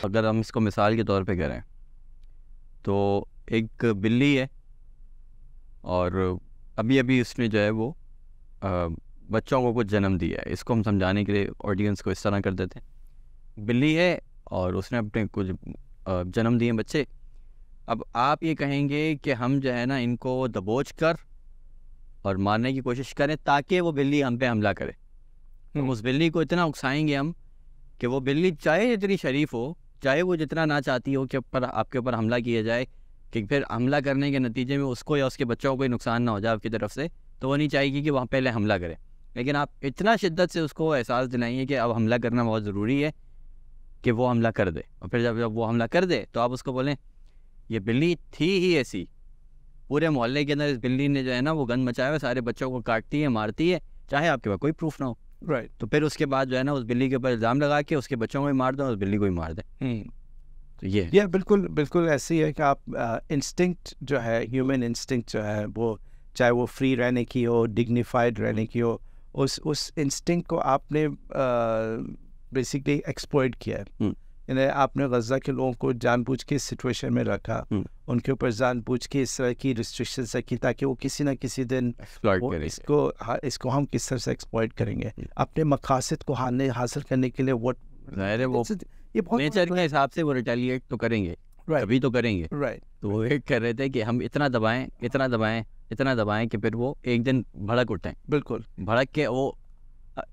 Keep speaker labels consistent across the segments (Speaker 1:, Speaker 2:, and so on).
Speaker 1: اگر ہم اس کو مثال کے طور پہ کریں تو ایک بلی ہے اور ابھی اس نے جو ہے وہ بچوں کو کچھ جنم دیا ہے. اس کو ہم سمجھانے کے لیے آڈینس کو اس طرح کر دیتے ہیں. بلی ہے اور اس نے اپنے کچھ جنم دیے بچے. اب آپ یہ کہیں گے کہ ہم جو ہے نا ان کو دبوچ کر اور مارنے کی کوشش کریں تاکہ وہ بلی ہم پہ حملہ کرے. ہم اس بلی کو اتنا اکسائیں گے ہم کہ وہ بلی چاہے جتنی شریف ہو, چاہے وہ جتنا نہ چاہتی ہو کہ آپ کے اوپر حملہ کیا جائے, کہ پھر حملہ کرنے کے نتیجے میں اس کو یا اس کے بچوں کو کوئی نقصان نہ ہو جائے آپ کی طرف سے, تو وہ نہیں چاہے گی کہ وہاں پہلے حملہ کرے. لیکن آپ اتنا شدت سے اس کو احساس دلائیں کہ اب حملہ کرنا بہت ضروری ہے کہ وہ حملہ کر دے. اور پھر جب وہ حملہ کر دے تو آپ اس کو بولیں یہ بلی تھی ہی ایسی, پورے محلے کے اندر اس بلی نے جو ہے نا وہ گند مچایا ہے, سارے بچوں کو کاٹتی ہے, مارتی ہے, چاہے آپ کے پاس کوئی پروف نہ ہو.
Speaker 2: رائٹ.
Speaker 1: تو پھر اس کے بعد جو ہے نا اس بلی کے اوپر الزام لگا کے اس کے بچوں کو بھی مار دیں اور اس بلی کو بھی مار دیں. تو یہ
Speaker 2: بالکل ایسے ہی ہے کہ آپ انسٹنکٹ جو ہے, ہیومن انسٹنکٹ جو ہے, وہ چاہے وہ فری رہنے کی ہو, ڈگنیفائڈ رہنے کی ہو, اس انسٹنکٹ کو آپ نے بیسکلی ایکسپلائٹ کیا ہے. یعنی آپ نے غزہ کے لوگوں کو جان بوجھ کے اس سچویشن میں رکھا, ان کے اوپر جان بوجھ کے اس طرح کی ریسٹرکشنز رکھی تاکہ وہ کسی نہ کسی دن اس کو ہم کس طرح سے ایکسپلائٹ کریں گے اپنے مقاصد کو حاصل کرنے کے لیے.
Speaker 1: ظاہر ہے وہ نیچر کے حساب سے وہ ریٹیلیٹ تو کریں گے, ابھی تو کریں گے. تو وہ ویٹ کر رہے تھے کہ ہم اتنا دبائیں کہ پھر وہ ایک دن بھڑک اٹھیں.
Speaker 2: بالکل
Speaker 1: بھڑک کے وہ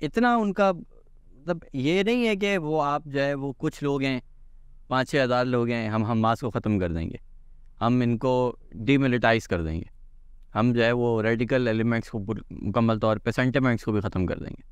Speaker 1: اتنا ان کا مطلب یہ نہیں ہے کہ وہ آپ جو ہے وہ کچھ لوگ ہیں 5-6 ہزار لوگ ہیں, ہم حماس کو ختم کر دیں گے, ہم ان کو ڈی ملیٹائز کر دیں گے, ہم جو ہے وہ ریڈیکل ایلیمنٹس کو مکمل طور پہ سینٹیمنٹس کو بھی ختم کر دیں گے.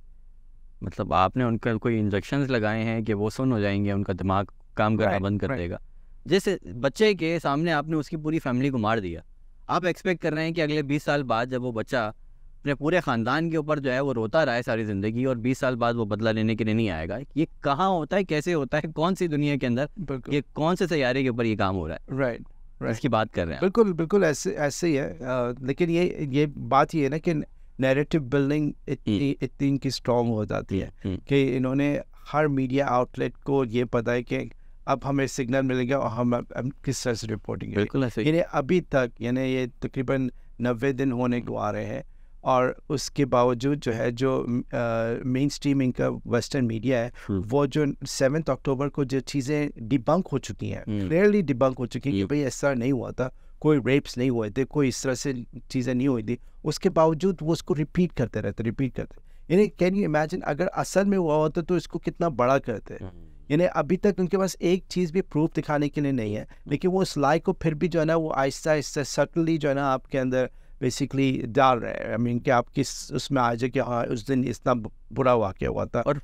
Speaker 1: مطلب آپ نے ان کا کوئی انجیکشنز لگائے ہیں کہ وہ سن ہو جائیں گے, ان کا دماغ کام کرنا بند کر دے گا. جیسے بچے کے سامنے آپ نے اس کی پوری فیملی کو مار دیا, آپ ایکسپیکٹ کر رہے ہیں کہ اگلے 20 سال بعد جب وہ بچہ اپنے پورے خاندان کے اوپر جو ہے وہ روتا رہا ہے ساری زندگی, اور 20 سال بعد وہ بدلہ لینے کے لیے نہیں آئے گا. یہ کہاں ہوتا ہے, کیسے ہوتا ہے, کون سی دنیا کے اندر, یہ کون سے سیارے کے اوپر یہ کام ہو رہا ہے؟
Speaker 2: رائٹ,
Speaker 1: اس کی بات کر رہے ہیں.
Speaker 2: بالکل ایسے ہی ہے. لیکن یہ بات یہ ہے نا کہ نیریٹو بلڈنگ اتنی ان کی اسٹرانگ ہو جاتی ہے کہ انہوں نے ہر میڈیا آؤٹلیٹ کو یہ پتہ ہے کہ اب ہمیں سگنل ملے گا اور ہم کس طرح سے رپورٹنگ.
Speaker 1: بالکل ایسے
Speaker 2: یعنی ابھی تک یعنی یہ تقریباً 90 دن ہونے کو آ رہے ہیں, اور اس کے باوجود جو ہے جو مین اسٹریم کا ویسٹرن میڈیا ہے وہ جو 7 اکتوبر کو جو چیزیں ڈیبنک ہو چکی ہیں, کلیئرلی ڈیبنک ہو چکی ہیں کہ بھئی ایسا نہیں ہوا تھا, کوئی ریپس نہیں ہوئے تھے, کوئی اس طرح سے چیزیں نہیں ہوئی تھی, اس کے باوجود وہ اس کو ریپیٹ کرتے رہتے. یعنی کین یو امیجن اگر اصل میں ہوا ہوتا تو اس کو کتنا بڑا کرتے. یعنی ابھی تک ان کے پاس ایک چیز بھی پروف دکھانے کے لیے نہیں ہے, لیکن وہ اس لائے کو پھر بھی جو ہے نا وہ آہستہ سٹلی جو ہے نا آپ کے اندر بیسکلی ڈال رہے ہیں. I mean کہ آپ کس اس میں آ جائے کہ ہاں اس دن اتنا برا واقعہ ہوا تھا.
Speaker 1: اور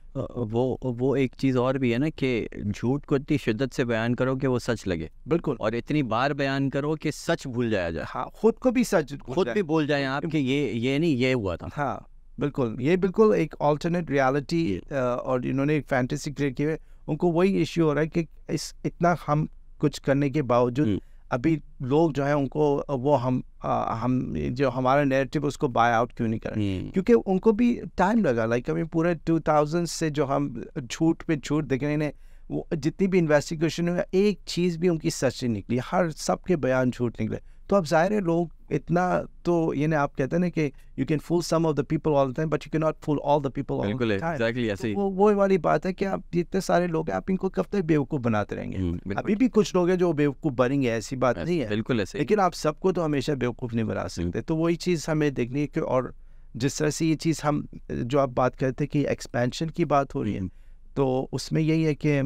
Speaker 1: وہ ایک چیز اور بھی ہے نا کہ جھوٹ کو اتنی شدت سے بیان کرو کہ وہ سچ لگے.
Speaker 2: بالکل.
Speaker 1: اور اتنی بار بیان کرو کہ سچ بھول جایا جائے.
Speaker 2: ہاں, خود کو بھی سچ
Speaker 1: خود بھی بھول جائیں آپ کہ یہ نہیں یہ ہوا تھا.
Speaker 2: ہاں بالکل, یہ بالکل ایک آلٹرنیٹ ریالٹی اور انہوں نے ایک فینٹیسی کریٹ کی ہے. ان کو وہی ایشو ہو رہا ہے کہ اتنا ہم کچھ کرنے کے باوجود ابھی لوگ جو ہیں ان کو وہ ہم جو ہمارا نیریٹو اس کو بائی آؤٹ کیوں نہیں کریں, کیونکہ ان کو بھی ٹائم لگا. لائک ابھی پورے 2000 سے جو ہم جھوٹ پہ جھوٹ دیکھ رہے ہیں, وہ جتنی بھی انویسٹیگیشن ہوئی ایک چیز بھی ان کی سچ نہیں نکلی, ہر سب کے بیان جھوٹ نکلے. تو اب ظاہر ہے لوگ اتنا تو یعنی آپ کہتے ہیں نا کہ you can fool some of the people all the time but you can not fool all the people all the time. وہ والی بات ہے کہ آپ جتنے سارے لوگ ہیں آپ ان کو کب تک بیوقوف بناتے رہیں گے. ابھی بھی کچھ لوگ ہیں جو بیوقوف بنیں گے, ایسی بات نہیں ہے
Speaker 1: بالکل ایسے,
Speaker 2: لیکن آپ سب کو تو ہمیشہ بیوقوف نہیں بنا سکتے. تو وہی چیز ہمیں دیکھنی ہے کہ اور جس طرح سے یہ چیز ہم جو آپ بات کرتے کہ ایکسپینشن کی بات ہو رہی ہے, تو اس میں یہی ہے کہ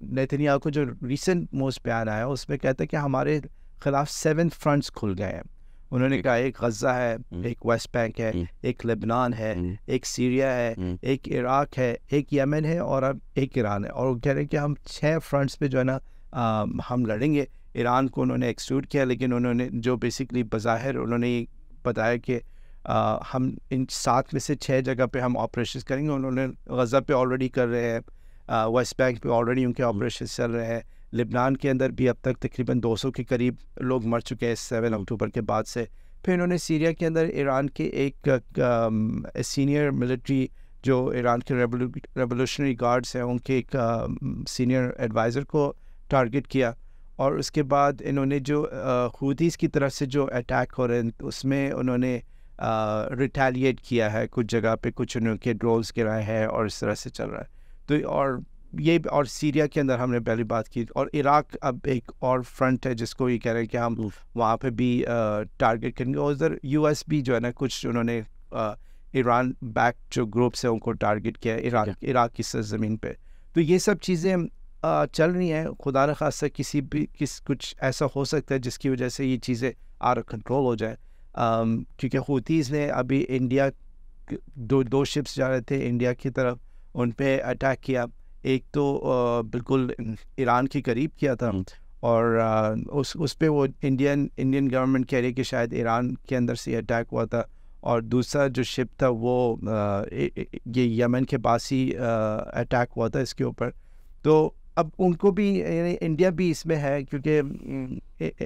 Speaker 2: نیتنیاہو کو جو ریسنٹ موسٹ بیان آیا اس میں کہتا ہے کہ ہمارے خلاف 7 فرنٹس کھل گئے ہیں. انہوں نے کہا ایک غزہ ہے, ایک ویسٹ بینک ہے, ایک لبنان ہے, ایک سیریا ہے, ایک عراق ہے, ایک یمن ہے, اور اب ایک ایران ہے. اور وہ کہہ رہے ہیں کہ ہم 6 فرنٹس پہ جو ہے نا ہم لڑیں گے. ایران کو انہوں نے ایکسکلوڈ کیا, لیکن انہوں نے جو بیسکلی بظاہر انہوں نے یہ بتایا کہ ہم ان 7 میں سے 6 جگہ پہ ہم آپریشنز کریں گے. انہوں نے غزہ پہ آلریڈی کر رہے ہیں, ویسٹ بینک پہ آلریڈی ان کے آپریشنز چل رہے ہیں, لبنان کے اندر بھی اب تک تقریباً 200 کے قریب لوگ مر چکے ہیں 7 اکتوبر کے بعد سے. پھر انہوں نے سیریا کے اندر ایران کے ایک سینئر ملٹری جو ایران کے ریولیوشنری گارڈز ہیں ان کے ایک سینئر ایڈوائزر کو ٹارگٹ کیا، اور اس کے بعد انہوں نے جو حوثیز کی طرف سے جو اٹیک ہو رہے ہیں اس میں انہوں نے ریٹیلیٹ کیا ہے کچھ جگہ پہ، کچھ انہوں کے ڈرونز گرائے ہیں اور اس طرح سے چل رہا ہے. تو اور سیریا کے اندر ہم نے پہلی بات کی، اور عراق اب ایک اور فرنٹ ہے جس کو یہ کہہ رہے ہیں کہ ہم وہاں پہ بھی ٹارگٹ کریں گے. اور ادھر یو ایس بھی جو ہے نا کچھ انہوں نے ایران بیک جو گروپس ہیں ان کو ٹارگٹ کیا ہے عراق کی سرزمین پہ. تو یہ سب چیزیں چل رہی ہیں. خدا نہ خواستہ کچھ ایسا ہو سکتا ہے جس کی وجہ سے یہ چیزیں آر کنٹرول ہو جائے، کیونکہ حوثیز نے ابھی انڈیا دو شپس جا رہے تھے انڈیا کی طرف، ان پہ اٹیک کیا. ایک تو بالکل ایران کے قریب کیا تھا، اور اس پہ وہ انڈین گورنمنٹ کہہ رہی کہ شاید ایران کے اندر سے اٹیک ہوا تھا. اور دوسرا جو شپ تھا وہ یہ یمن کے پاس ہی اٹیک ہوا تھا اس کے اوپر. تو اب ان کو بھی یعنی انڈیا بھی اس میں ہے، کیونکہ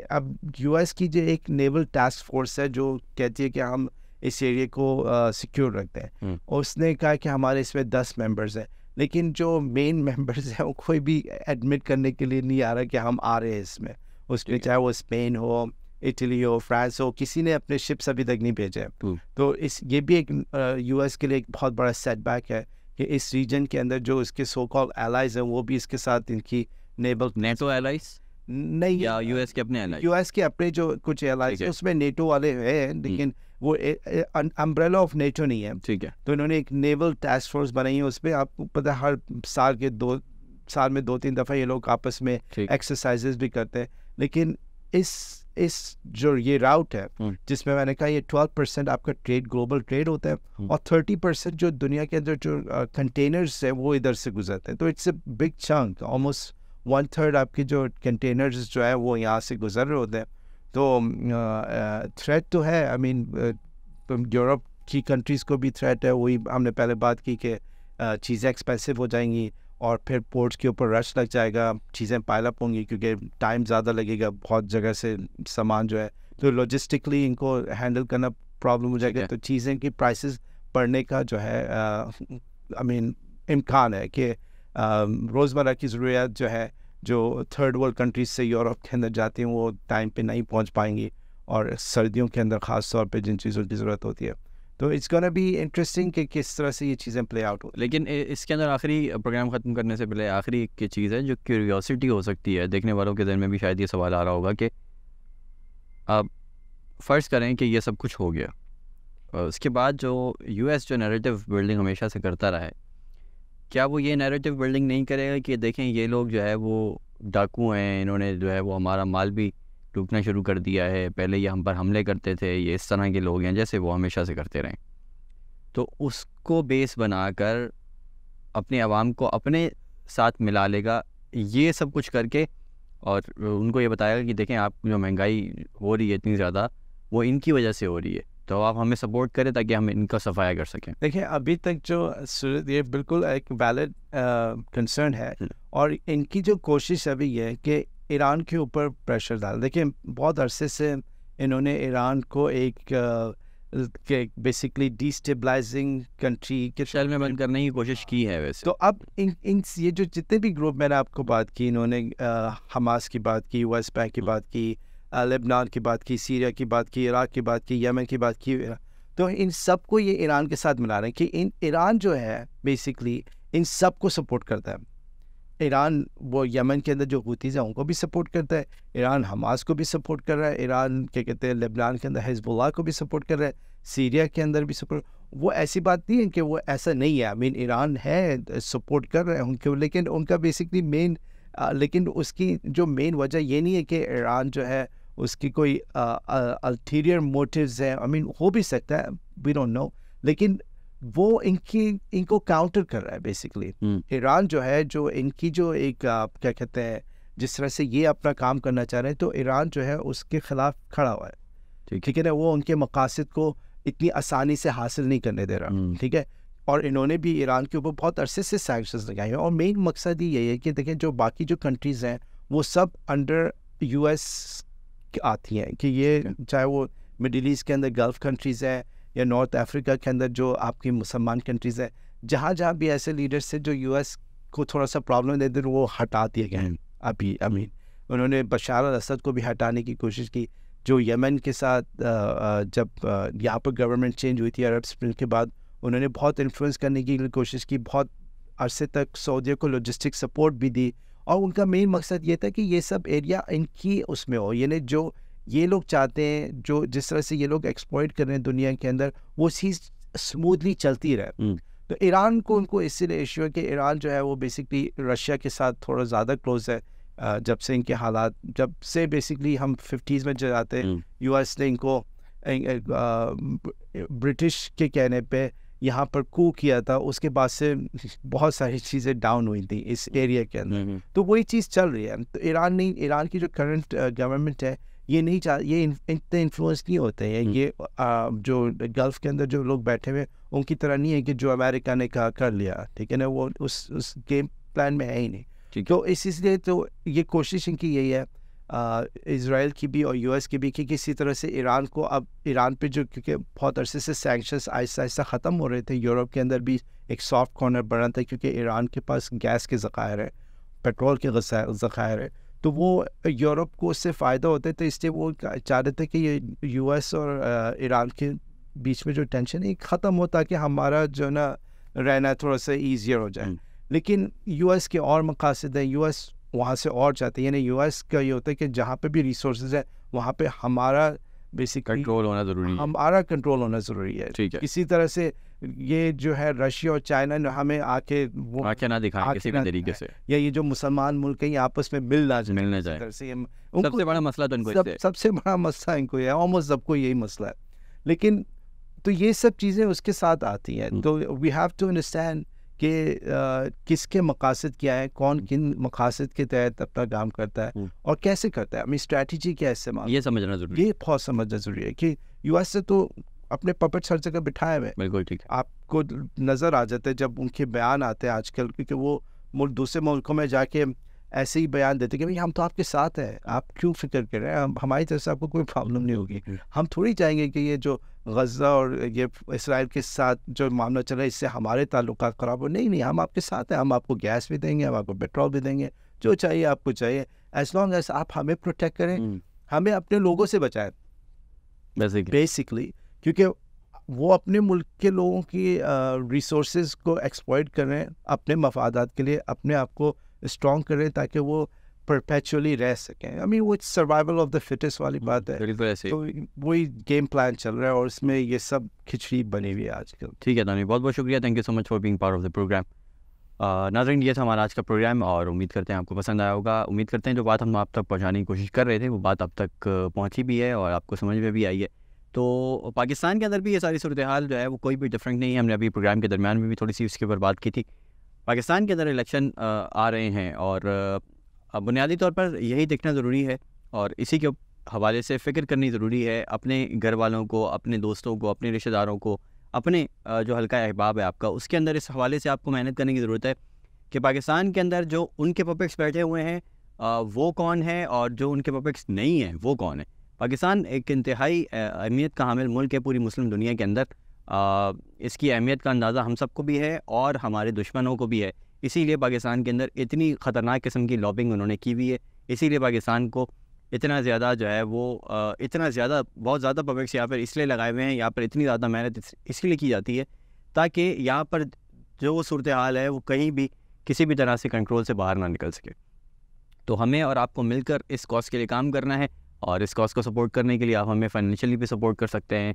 Speaker 2: اب یو ایس کی جو ایک نیول ٹاسک فورس ہے جو کہتی ہے کہ ہم اس ایریے کو سیکیور رکھتے ہیں، اور اس نے کہا کہ ہمارے اس میں 10 ممبرز ہیں، لیکن جو مین ممبرز ہیں وہ کوئی بھی ایڈمٹ کرنے کے لیے نہیں آ رہا کہ ہم آ رہے ہیں اس میں چاہے وہ اسپین ہو، اٹلی ہو، فرانس ہو، کسی نے اپنے شپس ابھی تک نہیں بھیجے. تو یہ بھی ایک یو ایس کے لیے ایک بہت بڑا سیٹ بیک ہے کہ اس ریجن کے اندر جو اس کے سو کال ایلائز ہیں وہ بھی اس کے ساتھ ان کی
Speaker 1: نیٹو ایلائز
Speaker 2: نہیں،
Speaker 1: یا یو ایس کے اپنے ایلائز،
Speaker 2: یو ایس کے اپنے جو کچھ ایلائز اس میں نیٹو والے ہیں، لیکن وہ امبریلا آف نیٹو نہیں ہے.
Speaker 1: ٹھیک ہے.
Speaker 2: تو انہوں نے ایک نیول ٹاسک فورس بنائی ہے، اس پہ آپ کو پتہ ہر سال میں 2-3 دفعہ یہ لوگ آپس میں ایکسرسائزز بھی کرتے ہیں. لیکن اس جو یہ راؤٹ ہے جس میں نے کہا یہ 12% آپ کا ٹریڈ گلوبل ٹریڈ ہوتا ہے، اور 30% جو دنیا کے اندر جو کنٹینرز ہیں وہ ادھر سے گزرتے ہیں. تو it's a big chunk, almost 1/3 آپ کے جو کنٹینرز جو ہے وہ یہاں سے گزر رہے ہوتے ہیں. تو تھریٹ تو ہے. آئی مین یورپ کی کنٹریز کو بھی تھریٹ ہے. وہی ہم نے پہلے بات کی کہ چیزیں ایکسپینسو ہو جائیں گی، اور پھر پورٹس کے اوپر رش لگ جائے گا، چیزیں پائل اپ ہوں گی کیونکہ ٹائم زیادہ لگے گا، بہت جگہ سے سامان جو ہے تو لاجسٹکلی ان کو ہینڈل کرنا پرابلم ہو جائے گا. تو چیزیں کی پرائسز بڑھنے کا جو ہے آئی مین امکان ہے کہ روزمرہ کی ضروریات جو ہے جو تھرڈ ورلڈ کنٹریز سے یورپ کے اندر جاتی ہیں وہ ٹائم پہ نہیں پہنچ پائیں گی، اور سردیوں کے اندر خاص طور پہ جن چیزوں کی ضرورت ہوتی ہے. تو اٹس گونا بی انٹرسٹنگ کہ کس طرح سے یہ چیزیں پلے آؤٹ ہوتی ہیں.
Speaker 1: لیکن اس کے اندر آخری پروگرام ختم کرنے سے پہلے آخری ایک چیز ہے جو کیوریوسٹی ہو سکتی ہے دیکھنے والوں کے ذہن میں بھی، شاید یہ سوال آ رہا ہوگا کہ آپ فرض کریں کہ یہ سب کچھ ہو گیا، اس کے بعد جو یو ایس جو نیریٹو بلڈنگ ہمیشہ سے کرتا رہا ہے، کیا وہ یہ نیریٹو بلڈنگ نہیں کرے گا کہ دیکھیں یہ لوگ جو ہے وہ ڈاکو ہیں، انہوں نے جو ہے وہ ہمارا مال بھی لوٹنا شروع کر دیا ہے، پہلے یہ ہم پر حملے کرتے تھے، یہ اس طرح کے لوگ ہیں جیسے وہ ہمیشہ سے کرتے رہیں. تو اس کو بیس بنا کر اپنے عوام کو اپنے ساتھ ملا لے گا یہ سب کچھ کر کے، اور ان کو یہ بتائے گا کہ دیکھیں آپ جو مہنگائی ہو رہی ہے اتنی زیادہ وہ ان کی وجہ سے ہو رہی ہے، تو آپ ہمیں سپورٹ کریں تاکہ ہم ان کا صفایا کر سکیں.
Speaker 2: دیکھیں ابھی تک جو یہ بالکل ایک ویلڈ کنسرن ہے، اور ان کی جو کوشش ابھی یہ ہے کہ ایران کے اوپر پریشر ڈال. دیکھیں بہت عرصے سے انہوں نے ایران کو ایک بیسکلی ڈیسٹیبلائزنگ کنٹری کے
Speaker 1: شیل میں بند کرنے کی کوشش کی ہے ویسے.
Speaker 2: تو اب یہ جو جتنے بھی گروپ میں نے آپ کو بات کی، انہوں نے حماس کی بات کی، ویسٹ بینک کی بات کی، لبنان کی بات کی، سیریا کی بات کی، عراق کی بات کی، یمن کی بات کی، تو ان سب کو یہ ایران کے ساتھ ملا رہے ہیں کہ ایران جو ہے بیسکلی ان سب کو سپورٹ کرتا ہے. ایران وہ یمن کے اندر جو حوثیز ہیں ان کو بھی سپورٹ کرتا ہے، ایران حماس کو بھی سپورٹ کر رہا ہے، ایران کیا کہتے ہیں لبنان کے اندر حزب اللہ کو بھی سپورٹ کر رہا ہے، سیریا کے اندر بھی سپورٹ. وہ ایسی بات نہیں ہے کہ وہ ایسا نہیں ہے. آئی مین ایران ہے سپورٹ کر رہے ہیں ان کو، لیکن ان کا بیسکلی مین لیکن اس کی جو مین وجہ یہ نہیں ہے کہ ایران جو ہے اس کی کوئی الٹیریئر موٹیوز ہیں. آئی مین ہو بھی سکتا ہے، وی ڈونٹ نو، لیکن وہ ان کو کاؤنٹر کر رہا ہے بیسکلی. ایران جو ہے جو ان کی جو ایک کیا کہتے ہیں جس طرح سے یہ اپنا کام کرنا چاہ رہے ہیں، تو ایران جو ہے اس کے خلاف کھڑا ہوا ہے. ٹھیک ہے نا، وہ ان کے مقاصد کو اتنی آسانی سے حاصل نہیں کرنے دے رہا. ٹھیک ہے، اور انہوں نے بھی ایران کے اوپر بہت عرصے سے سینکشنز لگائے ہیں، اور مین مقصد ہی یہی ہے کہ دیکھیں جو باقی جو کنٹریز ہیں وہ سب انڈر یو ایس آتی ہیں، کہ یہ چاہے وہ مڈل ایسٹ کے اندر گلف کنٹریز ہیں یا نارتھ افریقہ کے اندر جو آپ کی مسلمان کنٹریز ہیں، جہاں جہاں بھی ایسے لیڈرس تھے جو یو ایس کو تھوڑا سا پرابلم دیتے تھے وہ ہٹا دیے گئے ہیں ابھی. انہوں نے بشار الاسد کو بھی ہٹانے کی کوشش کی. جو یمن کے ساتھ جب یہاں پر گورنمنٹ چینج ہوئی تھی عرب اسپرنگ کے بعد, انہوں نے بہت انفلوئنس کرنے کی کوشش کی, بہت عرصے تک سعودیہ کو لاجسٹک سپورٹ بھی دی, اور ان کا مین مقصد یہ تھا کہ یہ سب ایریا ان کی اس میں ہو, یعنی جو یہ لوگ چاہتے ہیں, جو جس طرح سے یہ لوگ ایکسپلائٹ کر رہے ہیں دنیا کے اندر, وہ چیز اسموتھلی چلتی رہے. تو ایران کو ان کو اس لیے ایشو ہے کہ ایران جو ہے وہ بیسکلی رشیا کے ساتھ تھوڑا زیادہ کلوز ہے. جب سے ان کے حالات, جب سے بیسکلی ہم 50s میں جاتے ہیں, یو ایس نے ان کو برٹش کے کہنے پہ یہاں پر کو کیا تھا, اس کے بعد سے بہت ساری چیزیں ڈاؤن ہوئی تھیں اس ایریا کے اندر. تو وہی چیز چل رہی ہے. تو ایران کی جو کرنٹ گورنمنٹ ہے یہ نہیں یہ اتنے انفلوئنس نہیں ہوتے ہیں. یہ جو گلف کے اندر جو لوگ بیٹھے ہوئے ان کی طرح نہیں ہے کہ جو امریکہ نے کہا کر لیا, ٹھیک ہے نا, وہ اس گیم پلان میں ہے ہی نہیں. تو اس لیے تو یہ کوشش ان کی یہی ہے اسرائیل کی بھی اور یو ایس کی بھی کہ کسی طرح سے ایران کو, اب ایران پہ جو کیونکہ بہت عرصے سے سینکشنز آہستہ آہستہ ختم ہو رہے تھے, یورپ کے اندر بھی ایک سافٹ کارنر بنا تھا کیونکہ ایران کے پاس گیس کے ذخائر ہے, پیٹرول کے ذخائر ہے, تو وہ یورپ کو اس سے فائدہ ہوتا ہے. تو اس لیے وہ چاہ رہے تھے کہ یہ یو ایس اور ایران کے بیچ میں جو ٹینشن ہے ختم ہو تاکہ ہمارا جو نا رہنا تھوڑا سا ایزیئر ہو جائے. لیکن یو ایس کے اور مقاصد ہیں, یو ایس وہاں سے اور چاہتے ہیں, یعنی یو ایس کا یہ ہوتا ہے کہ جہاں پہ بھی ریسورسز ہے وہاں پہ ہمارا بیسکلی
Speaker 1: کنٹرول ہونا ضروری ہے,
Speaker 2: ہمارا کنٹرول ہونا ضروری ہے. کسی طرح سے یہ جو ہے رشیا اور چائنا نے ہمیں آ کے وہ
Speaker 1: آنکھیں نہ دکھائیں کسی بھی طریقے سے,
Speaker 2: یا یہ جو مسلمان ملک ہیں آپس میں ملنا
Speaker 1: جائے. سب سے بڑا مسئلہ تو ان کو
Speaker 2: سب سے بڑا مسئلہ ان کو ہے, آلموسٹ سب کو یہی مسئلہ ہے. لیکن تو یہ سب چیزیں اس کے ساتھ آتی ہیں. تو وی ہیو ٹو انڈرسٹینڈ کہ کس کے مقاصد کیا ہے, کون کن مقاصد کے تحت اپنا کام کرتا ہے اور کیسے کرتا ہے, ہمیں اسٹریٹجی کیا استعمال,
Speaker 1: یہ سمجھنا ضروری ہے.
Speaker 2: یہ بہت سمجھنا ضروری ہے کہ یو ایس سے تو اپنے پپٹ ہر جگہ بٹھائے ہوئے.
Speaker 1: بالکل ٹھیک ہے. آپ
Speaker 2: کو نظر آ جاتا ہے جب ان کے بیان آتے ہیں آج کل, کیونکہ وہ دوسرے ملکوں میں جا کے ایسے ہی بیان دیتے کہ بھائی ہم تو آپ کے ساتھ ہیں, آپ کیوں فکر کر رہے ہیں, ہماری طرف سے آپ کو کوئی پرابلم نہیں ہوگی. ہم تھوڑی چاہیں گے کہ یہ جو غزہ اور یہ اسرائیل کے ساتھ جو معاملہ چل رہا ہے اس سے ہمارے تعلقات خراب ہو. نہیں, ہم آپ کے ساتھ ہیں, ہم آپ کو گیس بھی دیں گے, ہم آپ کو پیٹرول بھی دیں گے, جو چاہیے آپ کو چاہیے, ایز لانگ ایز آپ ہمیں پروٹیکٹ کریں, ہمیں اپنے لوگوں سے بچائیں بیسکلی, کیونکہ وہ اپنے ملک کے لوگوں کی ریسورسز کو ایکسپلائٹ کر رہے ہیں اپنے مفادات کے لیے, اپنے آپ کو اسٹرانگ کر رہے ہیں تاکہ وہ پرپیچولی رہ سکیں. آئی مین وہ سروائیول آف دا فٹسٹ والی بات ہے. تو وہی گیم پلان چل رہا ہے اور اس میں یہ سب کھچڑی بنی ہوئی ہے آج کل.
Speaker 1: ٹھیک ہے دانی, بہت بہت شکریہ, thank you so much for being part of the programme. ناظرین یہ تھا ہمارا آج کا پروگرام اور امید کرتے ہیں آپ کو پسند آیا ہوگا. امید کرتے ہیں جو بات ہم آپ تک پہنچانے کی کوشش کر رہے تھے وہ بات اب تک پہنچی بھی ہے اور آپ کو سمجھ میں بھی آئی ہے. تو پاکستان کے اندر بھی یہ ساری صورتحال جو ہے وہ کوئی بھی ڈفرینٹ نہیں ہے. ہم نے ابھی پروگرام کے درمیان میں بھی تھوڑی سی اس کے اوپر بات کی تھی. پاکستان کے اندر الیکشن آ رہے ہیں اور بنیادی طور پر یہی دیکھنا ضروری ہے اور اسی کے حوالے سے فکر کرنی ضروری ہے اپنے گھر والوں کو, اپنے دوستوں کو, اپنے رشتہ داروں کو, اپنے جو حلقہ احباب ہے آپ کا, اس کے اندر اس حوالے سے آپ کو محنت کرنے کی ضرورت ہے کہ پاکستان کے اندر جو ان کے پپٹس بیٹھے ہوئے ہیں وہ کون ہے اور جو ان کے پپٹس نہیں ہیں وہ کون ہے. پاکستان ایک انتہائی اہمیت کا حامل ملک ہے پوری مسلم دنیا کے اندر. اس کی اہمیت کا اندازہ ہم سب کو بھی ہے اور ہمارے دشمنوں کو بھی ہے. اسی لیے پاکستان کے اندر اتنی خطرناک قسم کی لابنگ انہوں نے کی ہوئی ہے. اسی لیے پاکستان کو اتنا زیادہ جو ہے وہ بہت زیادہ پبلکس یہاں پر اس لیے لگائے ہوئے ہیں, یہاں پر اتنی زیادہ محنت اس لیے کی جاتی ہے تاکہ یہاں پر جو صورتحال ہے وہ کہیں بھی کسی بھی طرح سے کنٹرول سے باہر نہ نکل سکے. تو ہمیں اور آپ کو مل کر اس کاز کے لیے کام کرنا ہے اور اس کاز کو سپورٹ کرنے کے لیے آپ ہمیں فائنینشلی بھی سپورٹ کر سکتے ہیں.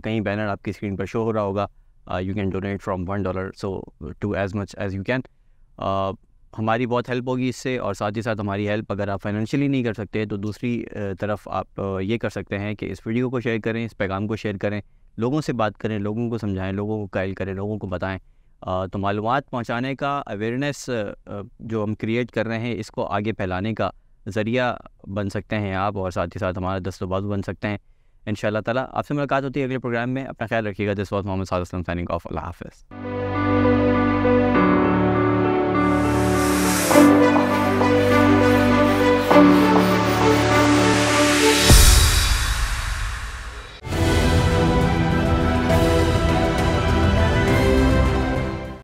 Speaker 1: کہیں بینر آپ کی اسکرین پر شو ہو رہا ہوگا, you can donate from $1 so to as much as you can. ہماری بہت ہیلپ ہوگی اس سے اور ساتھ ہی ساتھ ہماری ہیلپ اگر آپ فائنینشلی نہیں کر سکتے تو دوسری طرف آپ یہ کر سکتے ہیں کہ اس ویڈیو کو شیئر کریں, اس پیغام کو شیئر کریں, لوگوں سے بات کریں, لوگوں کو سمجھائیں, لوگوں کو قائل کریں, لوگوں کو بتائیں. تو معلومات پہنچانے کا, اویئرنیس جو ہم کریٹ کر رہے ہیں اس کو آگے پھیلانے کا ذریعہ بن سکتے ہیں آپ اور ساتھ ہی ساتھ ہمارا دست و بازو بن سکتے ہیں انشاءاللہ تعالیٰ. آپ سے ملاقات ہوتی ہے اگلے پروگرام میں. اپنا خیال رکھیے گا. This was Muhammad Sadiq Aslam signing off. اللہ حافظ.